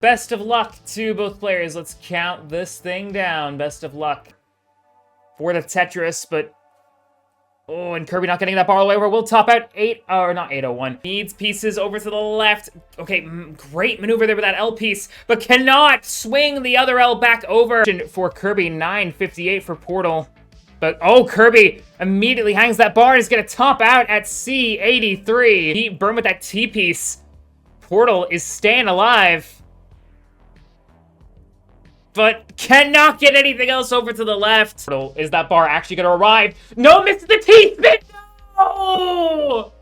Best of luck to both players. Let's count this thing down. Best of luck for the Tetris, but... Oh, and Kirby not getting that bar all the way over. We'll top out 801. Needs pieces over to the left. Okay, great maneuver there with that L piece, but cannot swing the other L back over. For Kirby, 958 for Portal. But, oh, Kirby immediately hangs that bar and is going to top out at C83. He burned with that T-piece. Portal is staying alive, but cannot get anything else over to the left. Portal, is that bar actually going to arrive? No, misses the T-spin! No!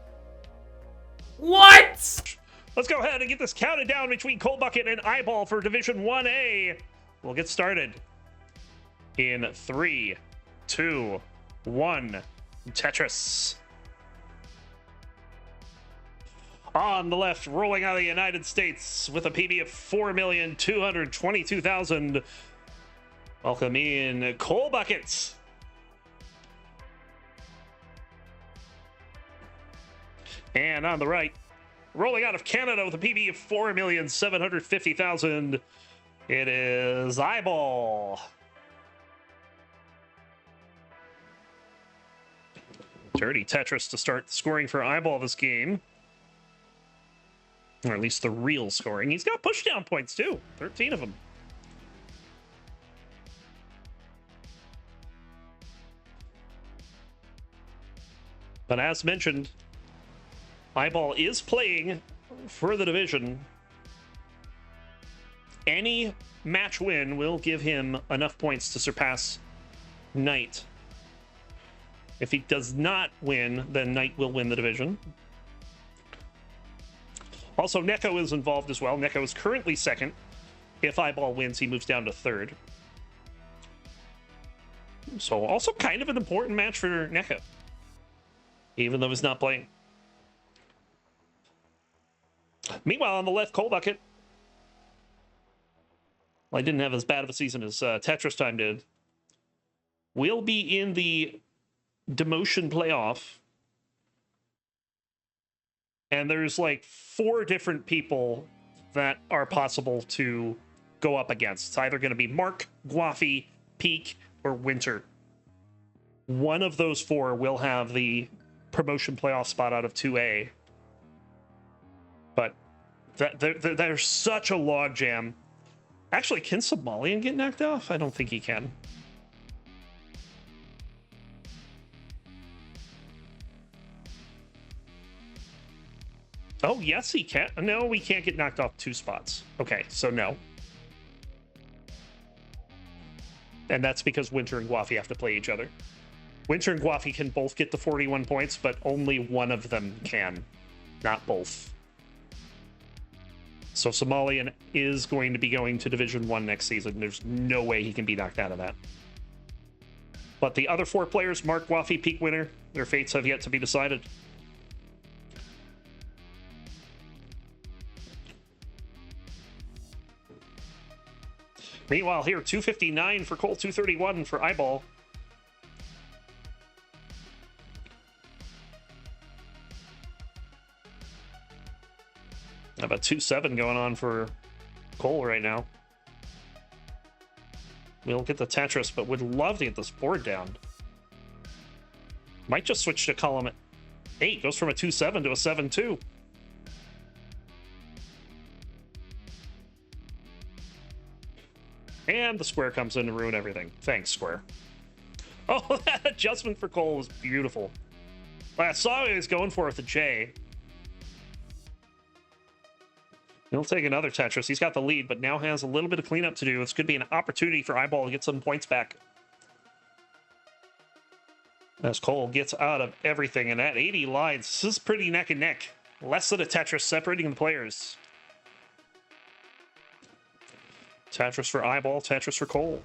What? Let's go ahead and get this counted down between Cold Bucket and Iball for Division 1A. We'll get started in 3, 2, 1. Tetris. On the left, rolling out of the United States with a PB of 4,222,000. Welcome in Coal Buckets. And on the right, rolling out of Canada with a PB of 4,750,000. It is Iball. Dirty Tetris to start scoring for Iball this game. Or at least the real scoring. He's got pushdown points too. 13 of them. But as mentioned, Iball is playing for the division. Any match win will give him enough points to surpass Knight. If he does not win, then Knight will win the division. Also, Neko is involved as well. Neko is currently second. If Iball wins, he moves down to third. So also kind of an important match for Neko, even though he's not playing. Meanwhile, on the left, Coal Bucket. Well, I didn't have as bad of a season as Tetris Time did. We'll be in the demotion playoff. And there's like 4 different people that are possible to go up against. It's either going to be Mark, Guafi, Peek, or Winter. One of those 4 will have the promotion playoff spot out of 2A. But there's such a logjam. Actually, can Somalian get knocked off? I don't think he can. Oh, yes, he can. No, we can't get knocked off 2 spots. Okay, so no. And that's because Winter and Guafi have to play each other. Winter and Guafi can both get the 41 points, but only one of them can, not both. So Somalian is going to be going to Division 1 next season. There's no way he can be knocked out of that. But the other 4 players, Mark, Guafi, Peek, Winter, their fates have yet to be decided. Meanwhile, here, 259 for Cole, 231 for Iball. About 2-7 going on for Cole right now. We'll get the Tetris, but would love to get this board down. Might just switch to column 8. Goes from a 2-7 to a 7-2. And the square comes in to ruin everything. Thanks, square. Oh, that adjustment for Cole was beautiful. I saw what he was going for with the J. He'll take another Tetris. He's got the lead, but now has a little bit of cleanup to do. It's going to be an opportunity for Iball to get some points back. As Cole gets out of everything, and at 80 lines, this is pretty neck and neck. Less than a Tetris separating the players. Tetris for Iball, Tetris for Cole.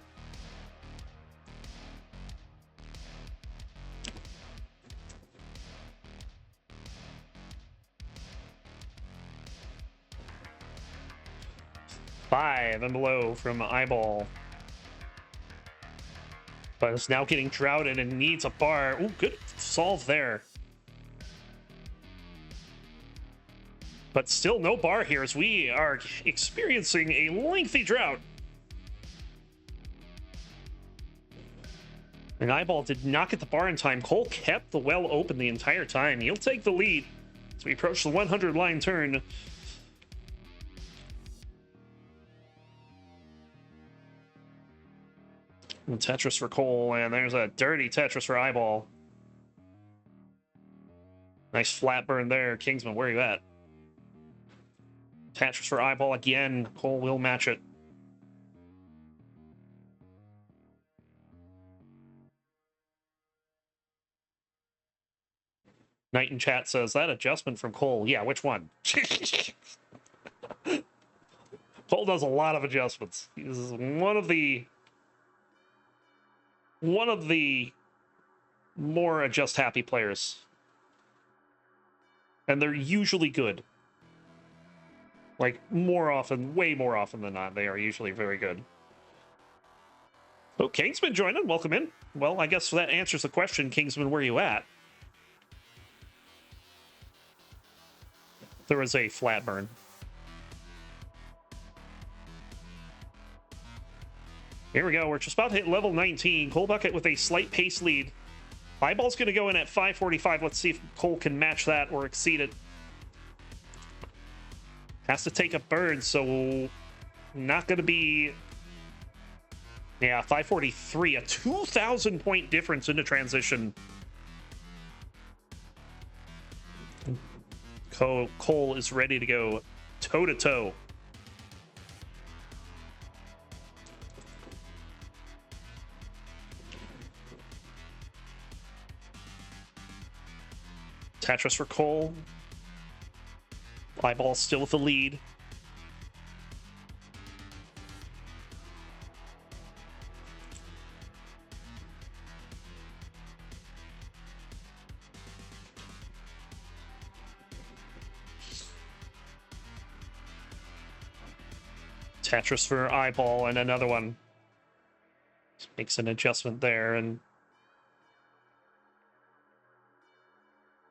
Five and below from Iball. But it's now getting droughted and needs a bar. Ooh, good solve there. But still no bar here as we are experiencing a lengthy drought. And Iball did not get the bar in time. Cole kept the well open the entire time. He'll take the lead as we approach the 100 line turn. And Tetris for Cole, and there's a dirty Tetris for Iball. Nice flat burn there. Kingsman, where are you at? Tetris for Iball again. Cole will match it. Knight in chat says, that adjustment from Cole. Yeah, which one? Cole does a lot of adjustments. He's one of the more adjust happy players. And they're usually good. Like, more often, way more often than not, they are usually very good. Oh, Kingsman joining. Welcome in. Well, I guess that answers the question, Kingsman, where are you at? There was a flat burn. Here we go. We're just about to hit level 19. Cole Bucket with a slight pace lead. Iball's going to go in at 5:45. Let's see if Cole can match that or exceed it. Has to take a burn, so not going to be... Yeah, 5:43. A 2,000 point difference into transition. Cole is ready to go toe-to-toe. Tetris for Cole. Iball still with the lead. Tetris for Iball and another one. Just makes an adjustment there and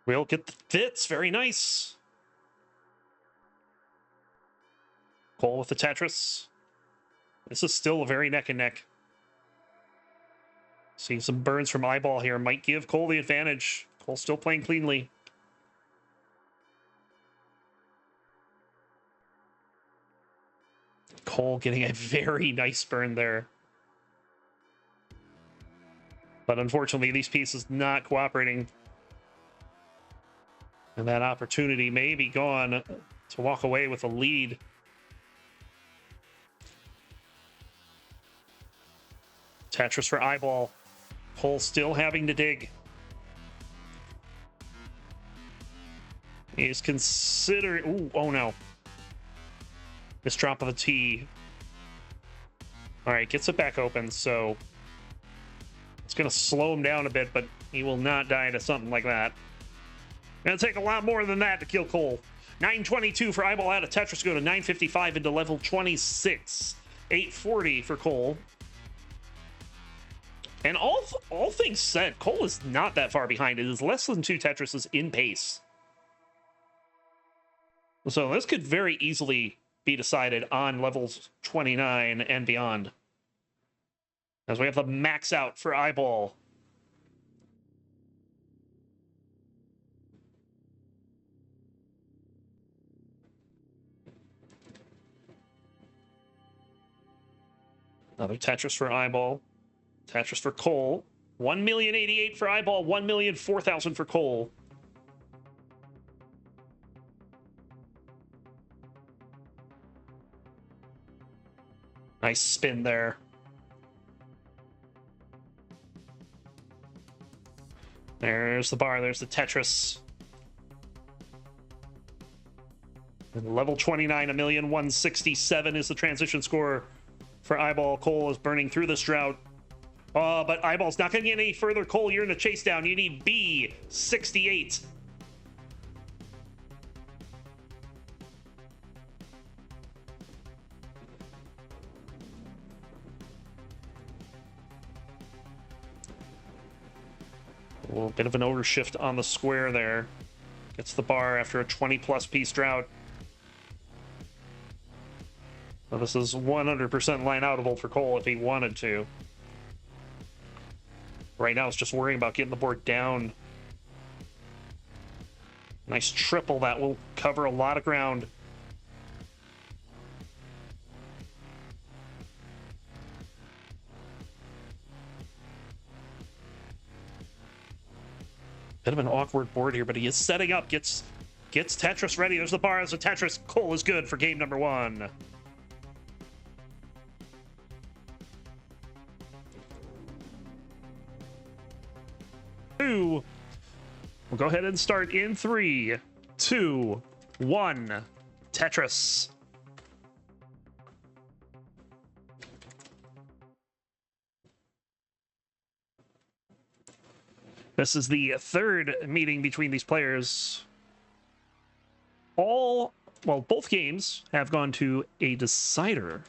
we'll get the fits. Very nice. Cole with the Tetris. This is still a very neck and neck. Seeing some burns from Iball here might give Cole the advantage. Cole still playing cleanly. Cole getting a very nice burn there. But unfortunately, these pieces not cooperating. And that opportunity may be gone to walk away with a lead. Tetris for Iball. Cole still having to dig. He's considering... Ooh, oh no. This drop of the T. All right, gets it back open, so it's going to slow him down a bit, but he will not die to something like that. Gonna take a lot more than that to kill Cole. 922 for Iball out of Tetris, go to 955 into level 26. 840 for Cole. And all things said, Cole is not that far behind. It is less than 2 Tetrises in pace. So this could very easily be decided on levels 29 and beyond. As we have the max out for Iball. Another Tetris for Iball. Tetris for Cole. 1,088,000 for Iball. 1,004,000 for Cole. Nice spin there. There's the bar. There's the Tetris. And level 29, 1,167,000 is the transition score for Iball. Cole is burning through this drought. But Iball's not going to get any further. Cole, you're in a chase down. You need B68. A little bit of an overshift on the square there. Gets the bar after a 20-plus piece drought. this is 100% line-outable for Cole if he wanted to. Right now, it's just worrying about getting the board down. Nice triple that will cover a lot of ground. Bit of an awkward board here, but he is setting up, gets Tetris ready. There's the bar as a Tetris. Cole is good for game number 1. We'll go ahead and start in 3, 2, 1. Tetris. This is the third meeting between these players. Both games have gone to a decider.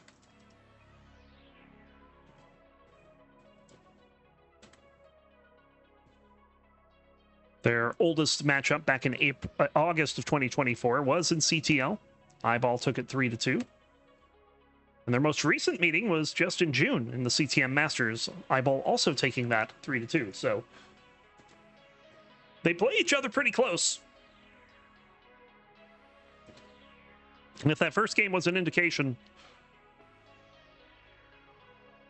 Their oldest matchup back in August of 2024 was in CTL. Iball took it 3-2. And their most recent meeting was just in June in the CTM Masters. Iball also taking that 3-2. So they play each other pretty close. And if that first game was an indication,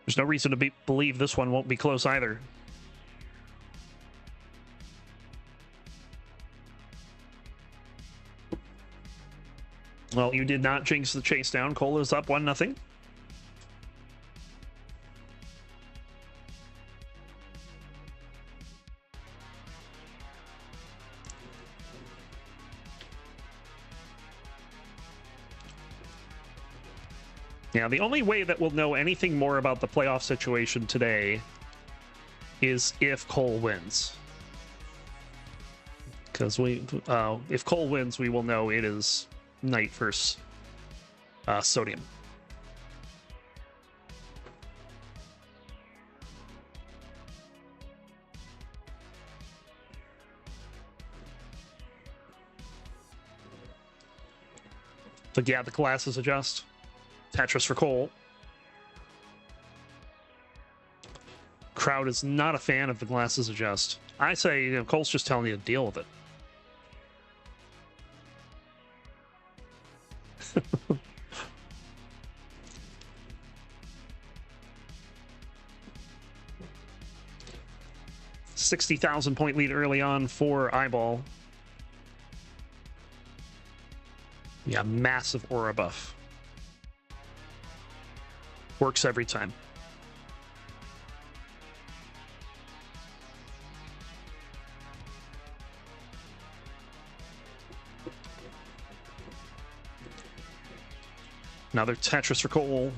there's no reason to believe this one won't be close either. Well, you did not jinx the chase down. Cole is up 1-0. Yeah, the only way that we'll know anything more about the playoff situation today is if Cole wins. Because if Cole wins, we will know it is Knight versus Sodium. But yeah, the glasses adjust. Tetris for Cole. Crowd is not a fan of the glasses adjust. I say, Cole's just telling you to deal with it. $60,000 lead early on for Iball. Yeah, massive aura buff. Works every time. Another Tetris for Cole.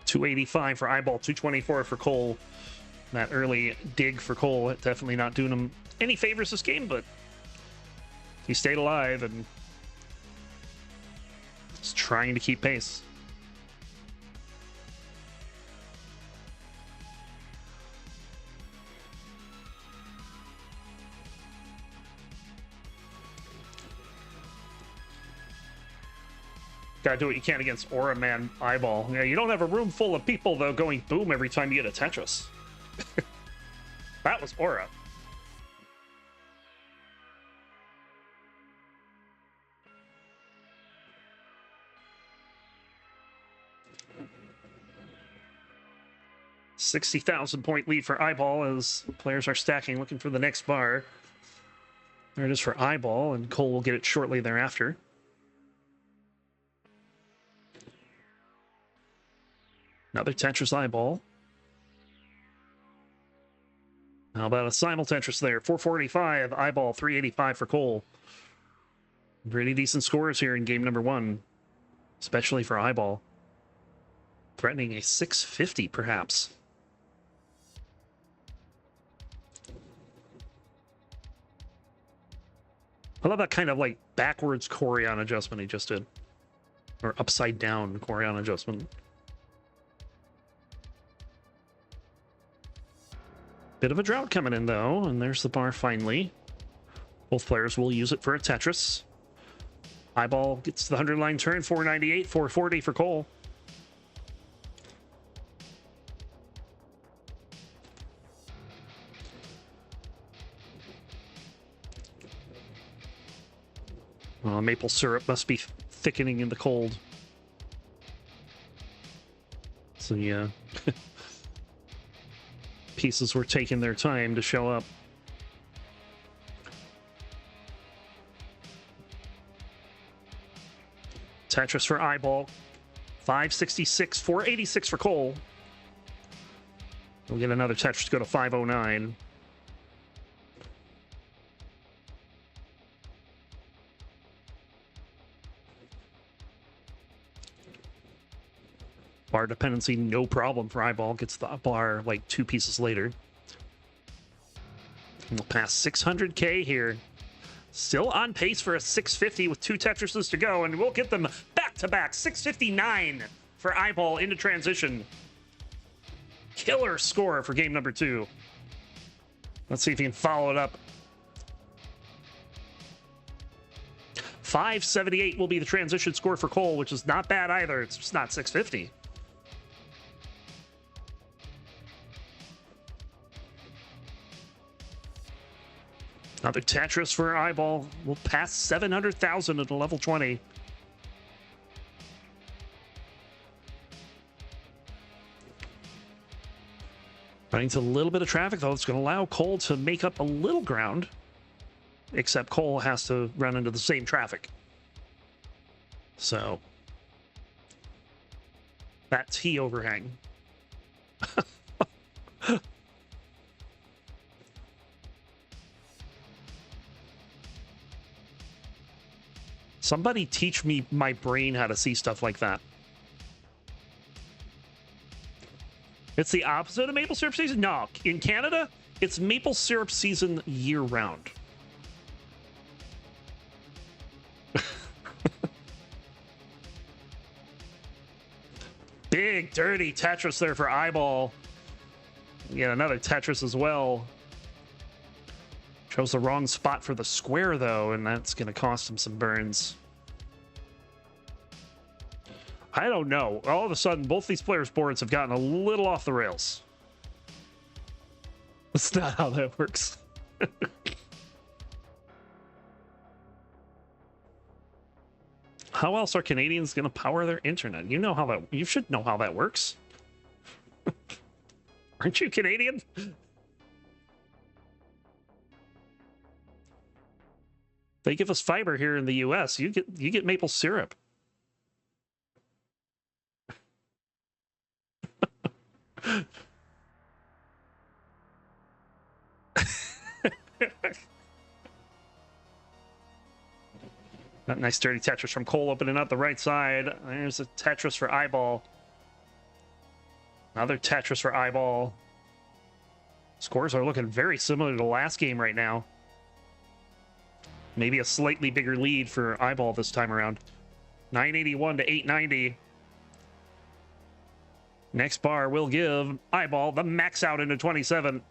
$285 for Iball, $224 for Cole. That early dig for Cole, definitely not doing him any favors this game, but he stayed alive and is trying to keep pace. Gotta do what you can against Aura Man Iball. Yeah, you don't have a room full of people, though, going boom every time you get a Tetris. That was Aura. $60,000 lead for Iball as players are stacking, looking for the next bar. There it is for Iball, and Cole will get it shortly thereafter. Another Tetris Iball. How about a simul Tetris there? 445 Iball, 385 for Cole. Pretty decent scores here in game number 1, especially for Iball. Threatening a 650 perhaps. I love that kind of like backwards chorion adjustment he just did. Or upside down Corian adjustment. Bit of a drought coming in, though, and there's the bar finally. Both players will use it for a Tetris. Iball gets to the 100-line turn, 498, 440 for Cole. Maple syrup must be thickening in the cold. So yeah. Pieces were taking their time to show up. Tetris for Iball. 566, 486 for Cole. We'll get another Tetris to go to 509. Bar dependency, no problem for Iball. Gets the bar like 2 pieces later. We'll pass 600K here. Still on pace for a 650 with 2 Tetrises to go, and we'll get them back-to-back. 659 for Iball into transition. Killer score for game number 2. Let's see if he can follow it up. 578 will be the transition score for Cole, which is not bad either. It's just not 650. Another Tetris for Iball. We'll pass 700,000 at level 20. Running into a little bit of traffic, though. It's going to allow Cole to make up a little ground. Except Cole has to run into the same traffic. So, that T overhang. Somebody teach me my brain how to see stuff like that. It's the opposite of maple syrup season? No. In Canada, it's maple syrup season year-round. Big, dirty Tetris there for Iball. Get another Tetris as well. Chose the wrong spot for the square, though, and that's going to cost him some burns. I don't know. All of a sudden, both these players' boards have gotten a little off the rails. That's not how that works. How else are Canadians going to power their internet? You know how that... You should know how that works. Aren't you Canadian? They give us fiber here in the US. You get maple syrup. That nice dirty Tetris from Cole opening up the right side. There's a Tetris for Iball. Another Tetris for Iball. Scores are looking very similar to the last game right now. Maybe a slightly bigger lead for Iball this time around. 981 to 890. Next bar will give Iball the max out into 27.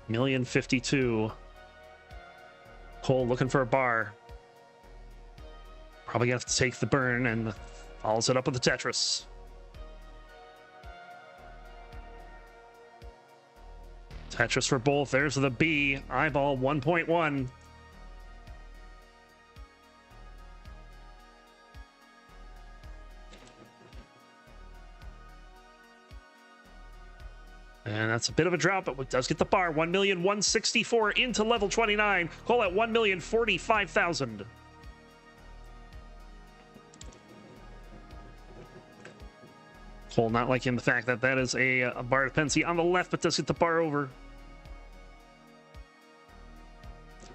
$1,052,000. Cole looking for a bar. Probably gonna have to take the burn and follows it up with the Tetris. Tetris for both. There's the B. Iball 1.1. And that's a bit of a drop, but it does get the bar. 1,164,000 into level 29. Call at 1,045,000. Cole not liking the fact that that is a bar dependency on the left, but does get the bar over.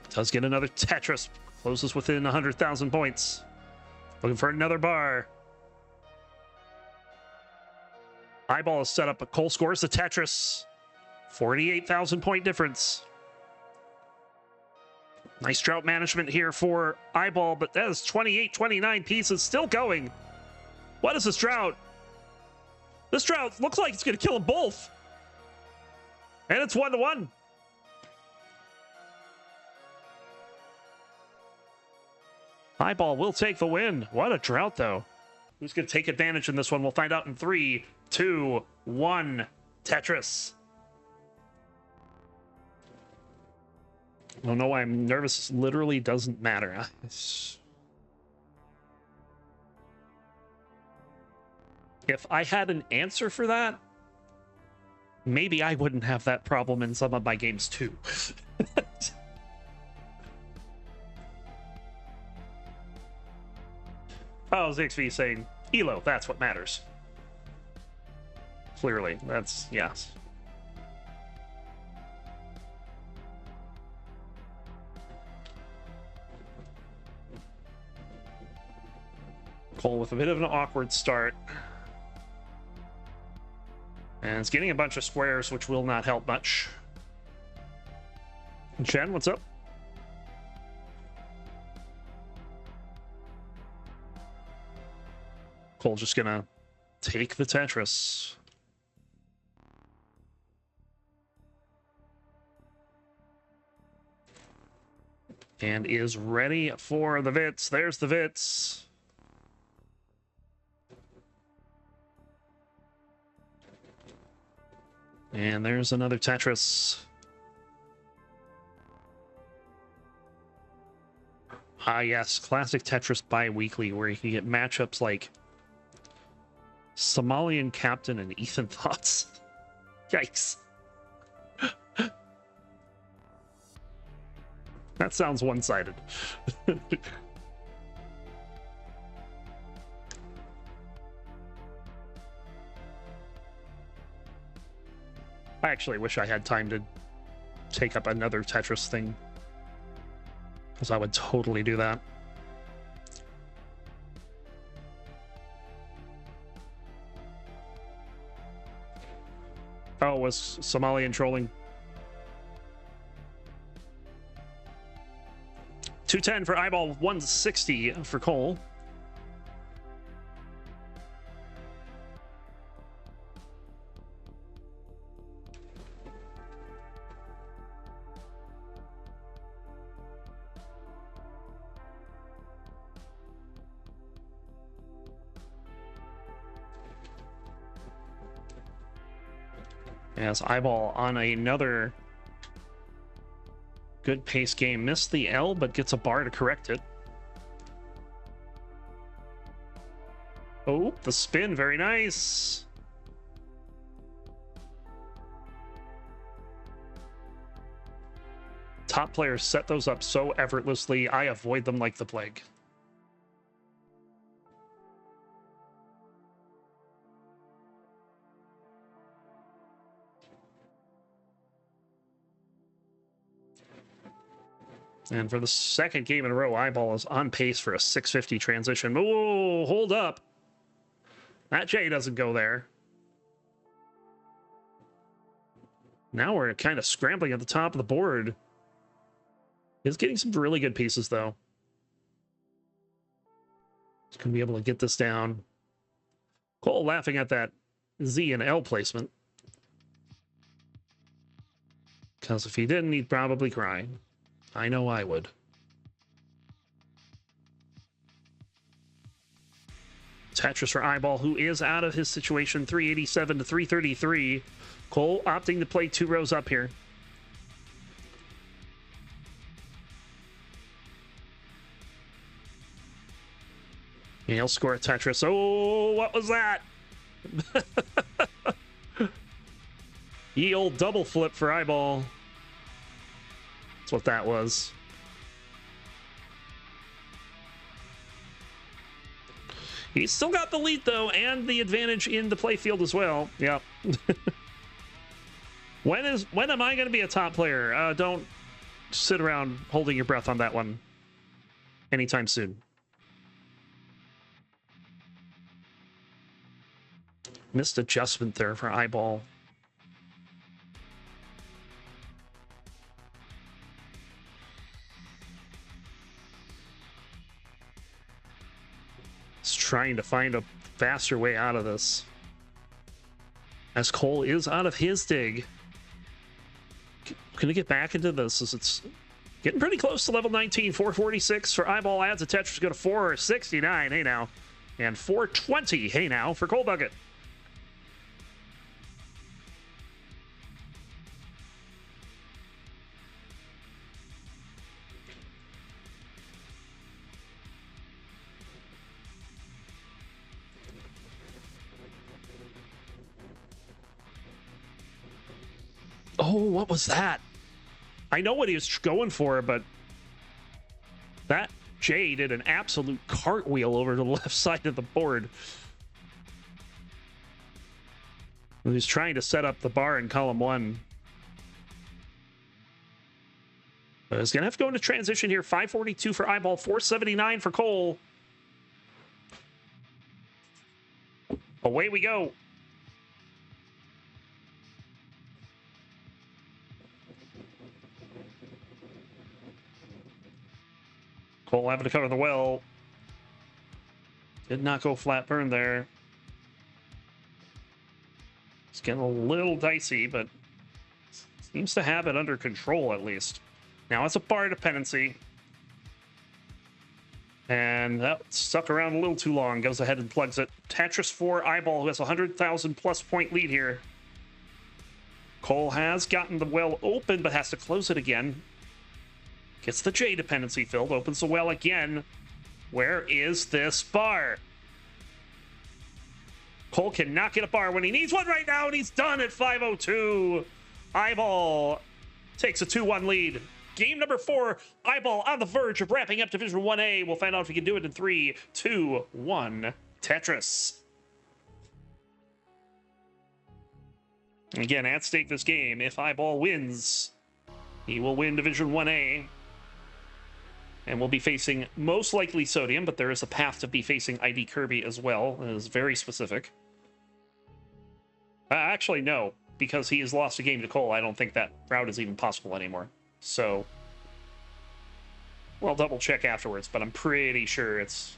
Does get another Tetris. Closes within 100,000 points. Looking for another bar. Iball is set up, but Cole scores the Tetris. 48,000 point difference. Nice drought management here for Iball, but that is 28, 29 pieces still going. What is this drought? This drought looks like it's going to kill them both. And it's 1-1. Iball will take the win. What a drought, though. Who's going to take advantage in this one? We'll find out in 3, 2, 1. Tetris. I don't know why I'm nervous. This literally doesn't matter. If I had an answer for that, maybe I wouldn't have that problem in some of my games too. Oh, ZXV saying, Elo, that's what matters. Clearly, that's, yes. Cole with a bit of an awkward start. And it's getting a bunch of squares, which will not help much. Chen, what's up? Cole just gonna take the Tetris. And is ready for the Vits. There's the Vits. And there's another Tetris. Ah, yes, classic Tetris bi-weekly, where you can get matchups like Somalian Captain and Ethan Thoughts. Yikes. That sounds one-sided. I actually wish I had time to take up another Tetris thing, because I would totally do that. Oh, was Somalian trolling? 210 for Iball, 160 for Cole. As Iball on another good pace game. Missed the L, but gets a bar to correct it. Oh, the spin. Very nice. Top players set those up so effortlessly. I avoid them like the plague. And for the second game in a row, Iball is on pace for a 650 transition. Oh, hold up. That J doesn't go there. Now we're kind of scrambling at the top of the board. He's getting some really good pieces, though. He's going to be able to get this down. Cole laughing at that Z and L placement. Because if he didn't, he'd probably cry. I know I would. Tetris for Iball, who is out of his situation, 387 to 333. Cole opting to play 2 rows up here. And he'll score a Tetris. Oh, what was that? Ye old double flip for Iball. That's what that was. He's still got the lead, though, and the advantage in the playfield as well. Yep. When am I going to be a top player? Don't sit around holding your breath on that one anytime soon. Missed adjustment there for Iball. trying to find a faster way out of this. As Cole is out of his dig. Gonna get back into this as it's getting pretty close to level 19. 446 for Iball, adds a Tetris, go to 469. Hey now. And 420. Hey now for Cole Bucket. Oh, what was that? I know what he was going for, but that Jay did an absolute cartwheel over to the left side of the board. He was trying to set up the bar in column 1. But he's going to have to go into transition here. 542 for Iball, 479 for Cole. Away we go. Cole having to cover the well. Did not go flat burn there. It's getting a little dicey, but seems to have it under control at least. Now it's a bar dependency. And that stuck around a little too long. Goes ahead and plugs it. Tetris for Iball, who has a 100,000 plus point lead here. Cole has gotten the well open, but has to close it again. Gets the J dependency filled, opens the well again. Where is this bar? Cole cannot get a bar when he needs one right now, and he's done at 5:02. Iball takes a 2-1 lead. Game number 4, Iball on the verge of wrapping up Division 1A. We'll find out if he can do it in 3, 2, 1. Tetris. Again, at stake this game, if Iball wins, he will win Division 1A. And we'll be facing most likely Sodium, but there is a path to be facing ID Kirby as well. It is very specific. Actually, no, because he has lost a game to Cole. I don't think that route is even possible anymore. So, well, double check afterwards, but I'm pretty sure it's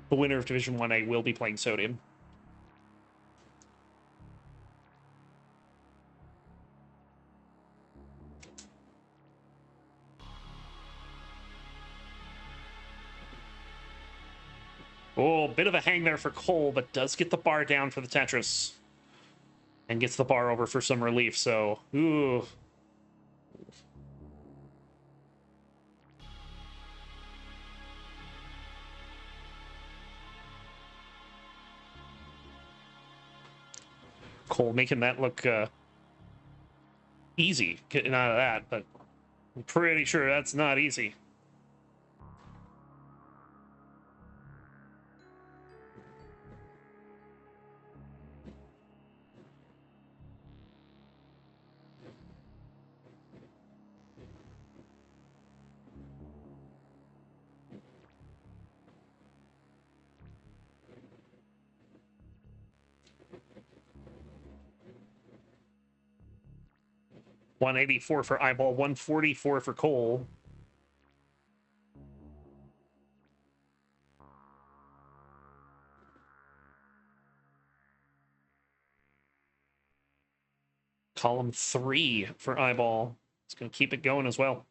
the winner of Division 1A will be playing Sodium. Oh, bit of a hang there for Cole, but does get the bar down for the Tetris. And gets the bar over for some relief, so... Ooh. Cole making that look easy, getting out of that, but I'm pretty sure that's not easy. $184 for Iball, $144 for Cole. Column 3 for Iball. It's going to keep it going as well.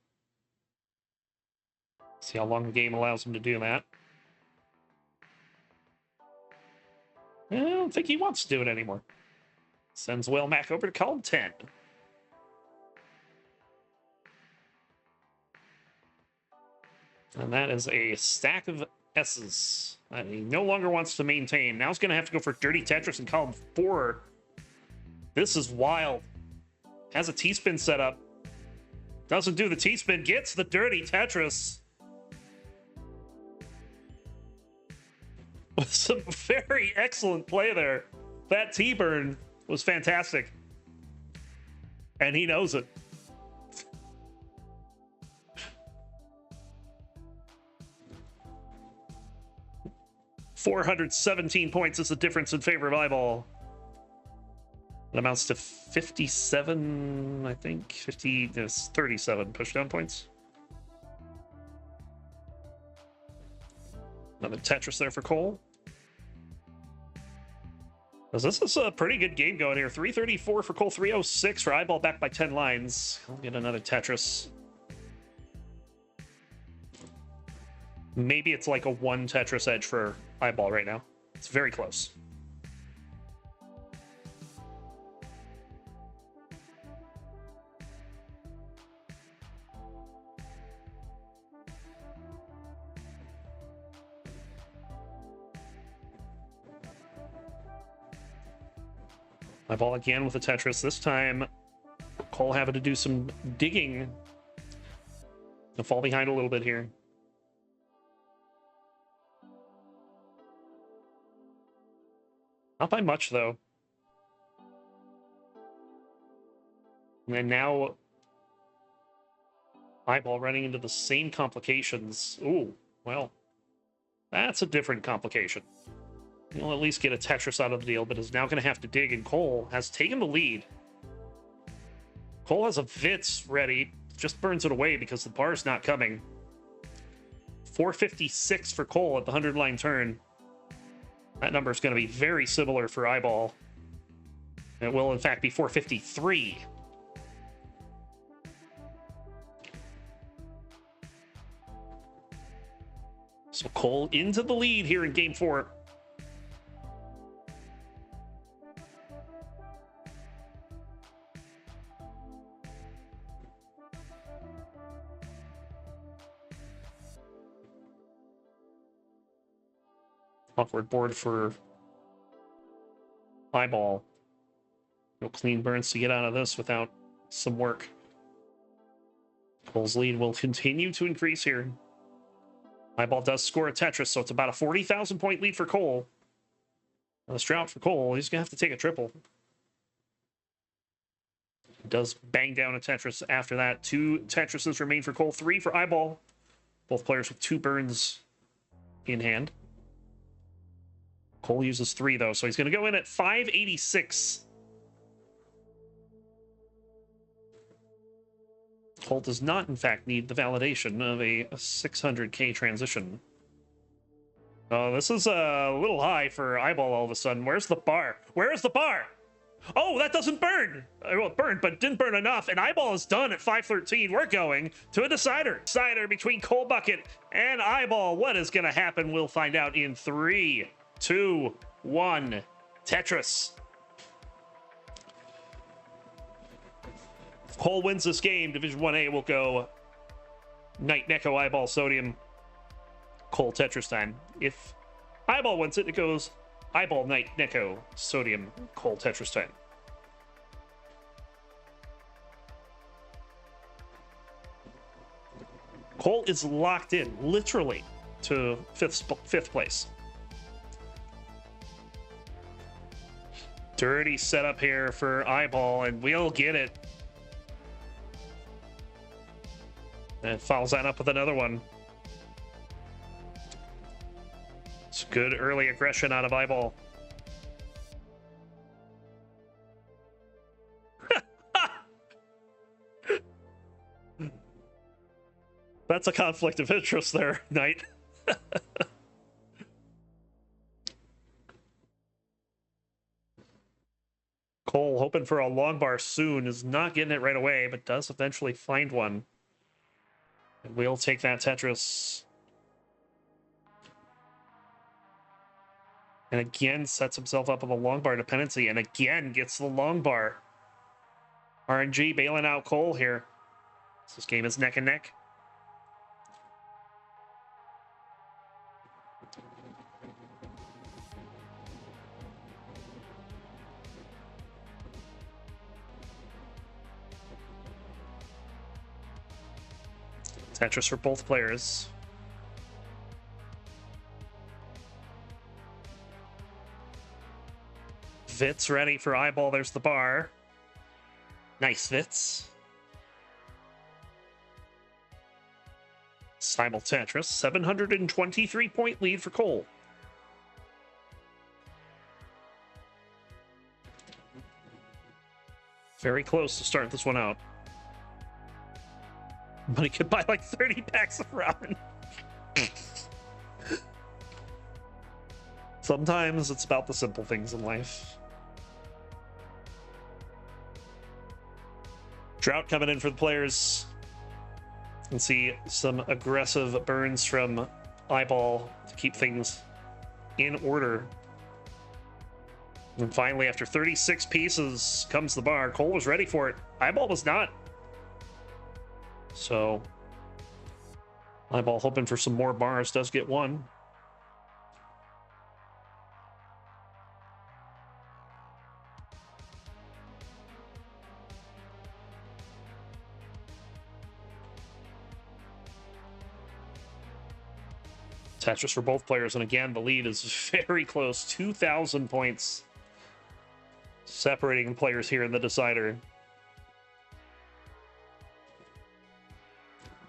See how long the game allows him to do that. I don't think he wants to do it anymore. Sends well back over to column 10. And that is a stack of S's that he no longer wants to maintain. Now he's going to have to go for Dirty Tetris in column 4. This is wild. Has a T-spin set up. Doesn't do the T-spin. Gets the Dirty Tetris. With some very excellent play there. That T-burn was fantastic. And he knows it. $417 points is the difference in favor of Iball. It amounts to 57, I think. 37 pushdown points. Another Tetris there for Cole. This is a pretty good game going here. 334 for Cole, 306 for Iball, back by 10 lines. I'll get another Tetris. Maybe it's like a 1 Tetris edge for Iball right now. It's very close. Iball again with a Tetris. This time, Cole having to do some digging. He'll fall behind a little bit here. Not by much, though. And then now, Iball running into the same complications. Ooh, well, that's a different complication. He'll at least get a Tetris out of the deal, but is now going to have to dig, and Cole has taken the lead. Cole has a Vitz ready, just burns it away because the bar's not coming. 456 for Cole at the 100-line turn. That number is going to be very similar for Iball. It will, in fact, be 453. So Cole into the lead here in Game 4. Awkward board for Iball. No clean burns to get out of this without some work. Cole's lead will continue to increase here. Iball does score a Tetris, so it's about a 40,000 point lead for Cole. A drought for Cole. He's going to have to take a triple. He does bang down a Tetris after that. 2 Tetrises remain for Cole, 3 for Iball. Both players with 2 burns in hand. Cole uses 3, though, so he's going to go in at 586. Cole does not, in fact, need the validation of a 600k transition. Oh, this is a little high for Iball all of a sudden. Where's the bar? Where is the bar? Oh, that doesn't burn. Well, it burned, but didn't burn enough. And Iball is done at 513. We're going to a decider. Decider between Cole Bucket and Iball. What is going to happen? We'll find out in 3, 2, 1. Tetris. If Cole wins this game, Division 1A will go Knight, Neko, Iball, Sodium, Cole, Tetris time. If Iball wins it, it goes Iball, Knight, Neko, Sodium, Cole, Tetris time. Cole is locked in, literally, to fifth place. Dirty setup here for Iball, and we'll get it. And follows that up with another one. It's good early aggression out of Iball. That's a conflict of interest there, Knight. Cole, hoping for a long bar soon, is not getting it right away, but does eventually find one. And we'll take that Tetris. And again sets himself up with a long bar dependency, and again gets the long bar. RNG bailing out Cole here. This game is neck and neck. Tetris for both players. Vitz ready for Iball. There's the bar. Nice Vitz. Simul Tetris. 723 point lead for Cole. Very close to start this one out. But he could buy like 30 packs of ramen. Sometimes it's about the simple things in life. Drought coming in for the players. And see some aggressive burns from Iball to keep things in order. And finally, after 36 pieces, comes the bar. Cole was ready for it. Iball was not. So, Iball hoping for some more bars, does get one. Tetris for both players, and again, the lead is very close. 2,000 points separating players here in the decider.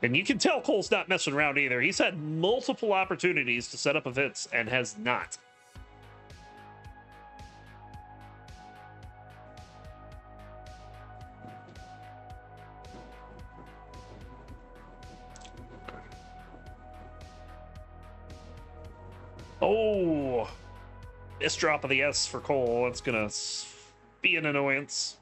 And you can tell Cole's not messing around either. He's had multiple opportunities to set up events and has not. Oh, this drop of the S for Cole. That's going to be an annoyance.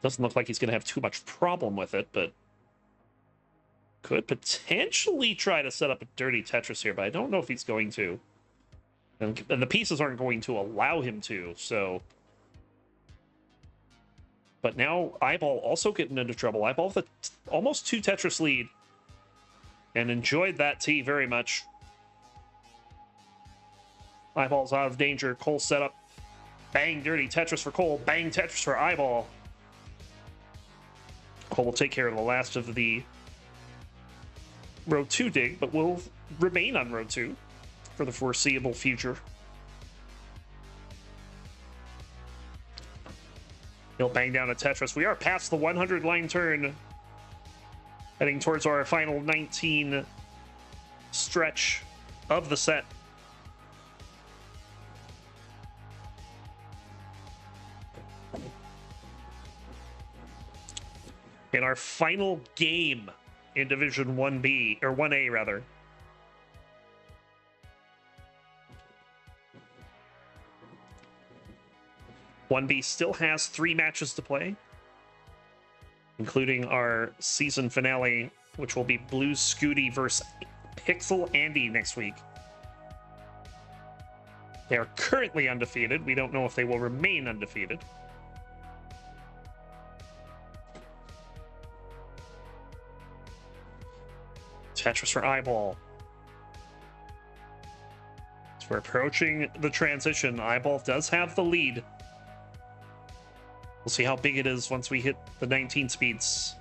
Doesn't look like he's going to have too much problem with it, but could potentially try to set up a dirty Tetris here, but I don't know if he's going to. And the pieces aren't going to allow him to, so... But now Iball also getting into trouble. Iball with almost 2 Tetris lead. And enjoyed that tee very much. Iball's out of danger. Cole set up. Bang, dirty Tetris for Cole. Bang, Tetris for Iball. Cole will take care of the last of the row 2 dig, but will remain on row 2 for the foreseeable future. He'll bang down a Tetris. We are past the 100 line turn, heading towards our final 19 stretch of the set. In our final game in Division 1B, or 1A rather. One B still has 3 matches to play, including our season finale, which will be Blue Scooty versus Pixel Andy next week. They are currently undefeated. We don't know if they will remain undefeated. Tetris for Iball. As we're approaching the transition, Iball does have the lead. We'll see how big it is once we hit the 19 speeds.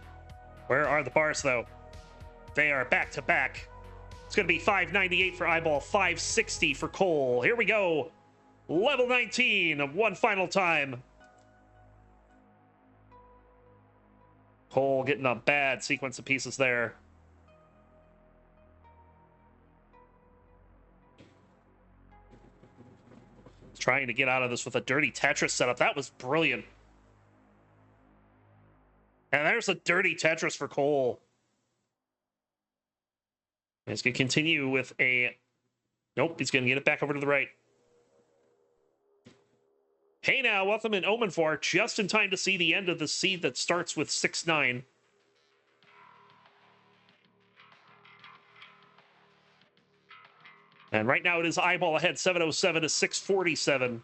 Where are the bars, though? They are back to back. It's going to be 598 for Iball, 560 for Cole. Here we go. Level 19, one final time. Cole getting a bad sequence of pieces there. Trying to get out of this with a dirty Tetris setup. That was brilliant. And there's a dirty Tetris for Cole. He's going to continue with a... Nope, he's going to get it back over to the right. Hey now, welcome in Omen 4. Just in time to see the end of the seed that starts with 6-9. And right now it is Iball ahead, 707 to 647.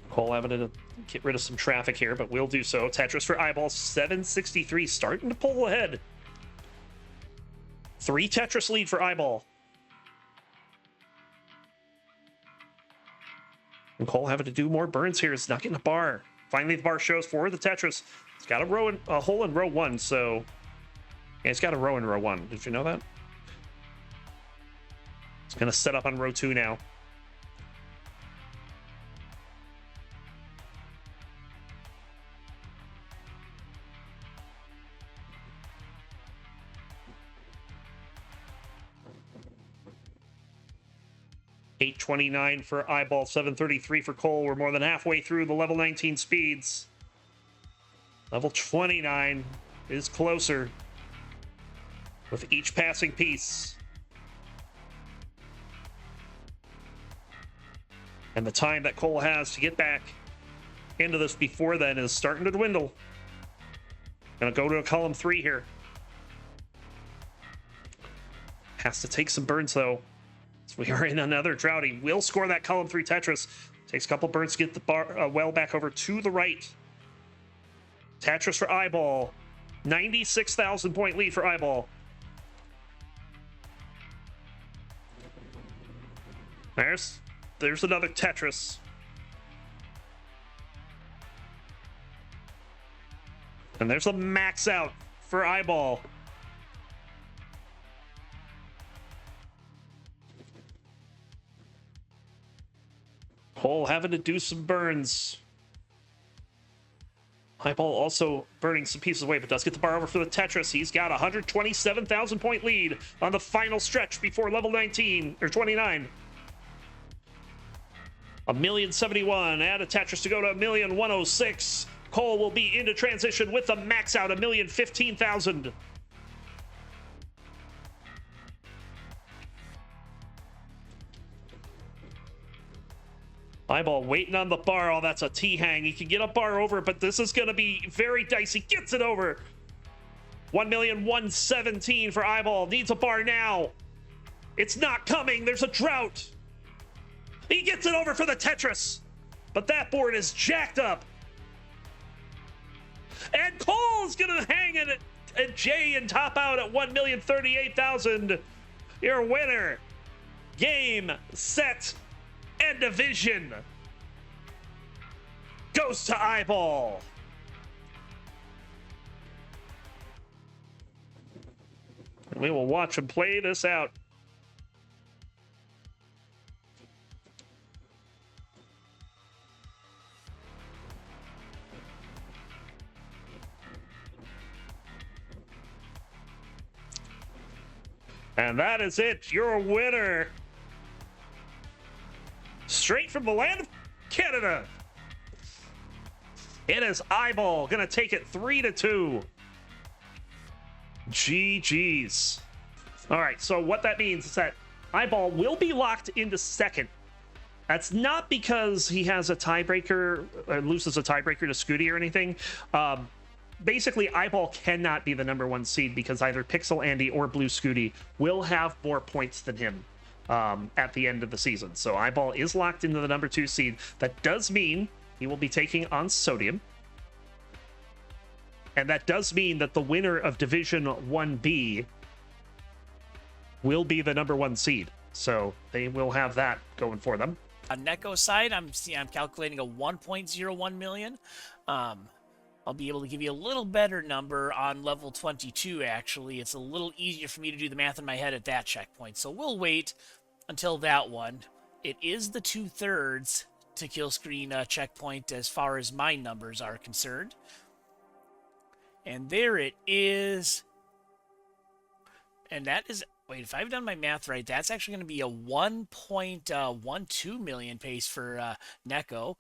Cole having to get rid of some traffic here, but we'll do so. Tetris for Iball, 763, starting to pull ahead. 3 Tetris lead for Iball. And Cole having to do more burns here. He's not getting a bar. Finally, the bar shows for the Tetris. It's got a hole in row 1, so... Yeah, it's got a row in row 1. Did you know that? It's going to set up on row 2 now. 829 for Iball, 733 for Cole. We're more than halfway through the level 19 speeds. Level 29 is closer with each passing piece. And the time that Cole has to get back into this before then is starting to dwindle. Gonna go to a column 3 here. Has to take some burns though. So we are in another drought. He will score that column 3 Tetris. Takes a couple burns to get the bar well back over to the right. Tetris for Iball. 96,000 point lead for Iball. There's another Tetris. And there's a max out for Iball. Cole having to do some burns. Iball also burning some pieces away, but does get the bar over for the Tetris. He's got a 127,000 point lead on the final stretch before level 19 or 29. 1,071,000. Add a Tetris to go to 1,106,000. Cole will be into transition with the max out 1,015,000. Iball waiting on the bar. Oh, that's a T-hang. He can get a bar over, but this is going to be very dicey. Gets it over. 1,117,000 for Iball. Needs a bar now. It's not coming. There's a drought. He gets it over for the Tetris. But that board is jacked up. And Cole's going to hang it at J and top out at 1,038,000. Your winner. Game, set, and division goes to Iball. And we will watch him play this out. And that is it, your winner. Straight from the land of Canada. It is Iball, gonna take it 3-2. GG's. All right, so what that means is that Iball will be locked into second. That's not because he has a tiebreaker, loses a tiebreaker to Scooty or anything. Basically, Iball cannot be the #1 seed because either Pixel Andy or Blue Scooty will have more points than him at the end of the season. So Iball is locked into the #2 seed. That does mean he will be taking on Sodium. And that does mean that the winner of Division 1B will be the #1 seed. So they will have that going for them. On Neko's side, I'm calculating a 1.01 million. I'll be able to give you a little better number on level 22, actually. It's a little easier for me to do the math in my head at that checkpoint. So we'll wait until that one. It is the 2/3 to kill screen checkpoint as far as my numbers are concerned. And there it is. And that is... Wait, if I've done my math right, that's actually going to be a 1.12 million pace for Neko.